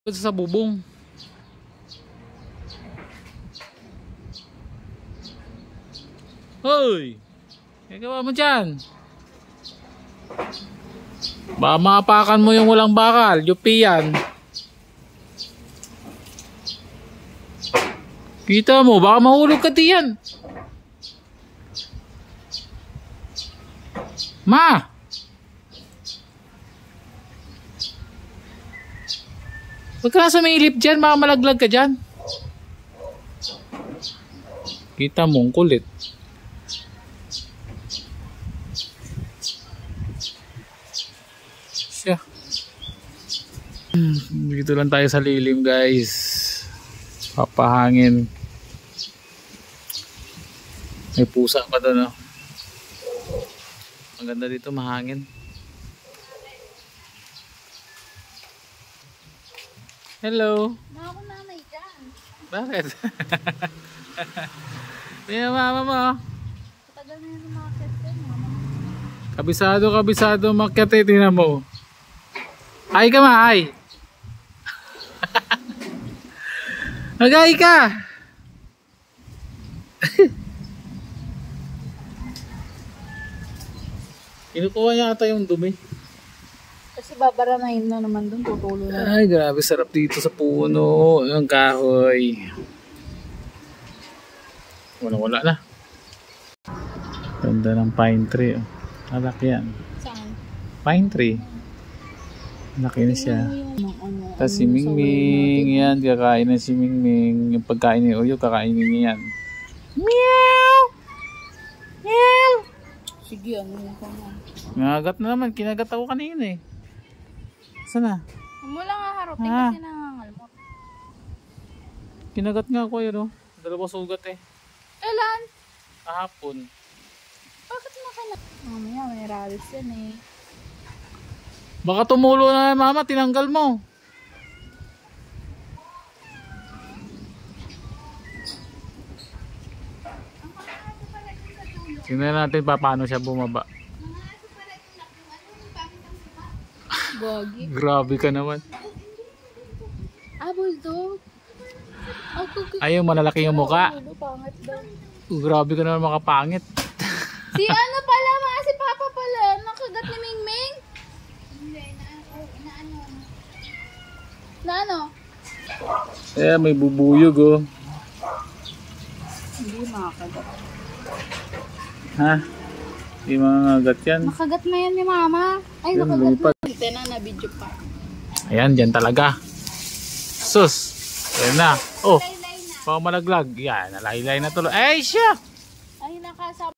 Sa bubong. Hoy! Gagawa mo dyan. Baka maapakan mo yung walang bakal. Yupi yan. Kita mo, baka mahulog ka diyan. Ma! Huwag ka na sumilip dyan, baka malaglag ka dyan. Kita mo, ang kulit. Siya. Dito lang tayo sa lilim, guys. Papahangin. May pusa pa doon, oh. Ang ganda dito, mahangin. Hello. Ako nanay dyan. Bakit? Tingnan mama mo. Patagal na yung umakit din, mama. Kabisado makyat eh. Tingnan mo. Ay ka ma, ay. Mag-ay ka. Kinukuha niya ata yung dumi. Kasi babaranahin na naman dun, tutulo na. Ay, grabe sarap dito sa puno ng kahoy. Wala na. Ganda ng pine tree. Malaki yan. Saan? Pine tree. Malaki na siya. Tapos si Mingming, yan, kakain na si Mingming. Yung pagkain ni Uyo, kakainin niya yan. Meow! Meow! Sige, ano yung kanya? Nangagat na naman, kinagat ako kanina eh. Sana? Mo lang haharapin Ah. kasi nangangal mo. Kinagat nga ako yun, oh. Dalawang sugat eh. Elan? Kahapon. Bakit nakanap? Mamaya, may ralis yan eh. Baka tumulo na mama, tinanggal mo. Tingnan natin pa paano siya bumaba. Gagi. Grabe ka naman. Ah, bulldog. Ayaw, malalaki yung muka. Pangit daw. Grabe ka naman makapangit. Si ano pala, mga si Papa pala. Nakagat ni Mingming. Hindi, inaano. Na ano? Eh, may bubuyog oh. Hindi makagat. Ha? Di mangagat yan. Nakagat na yan ni Mama. Ay, Yan, nakagat lupa. na. Ito na video pa. Ayan, dyan talaga. Sus! Ayan na. Oh, Laylay na. pang malaglag. Yan, nalaylay na tuloy. Ay, siya! Ay, nakasama.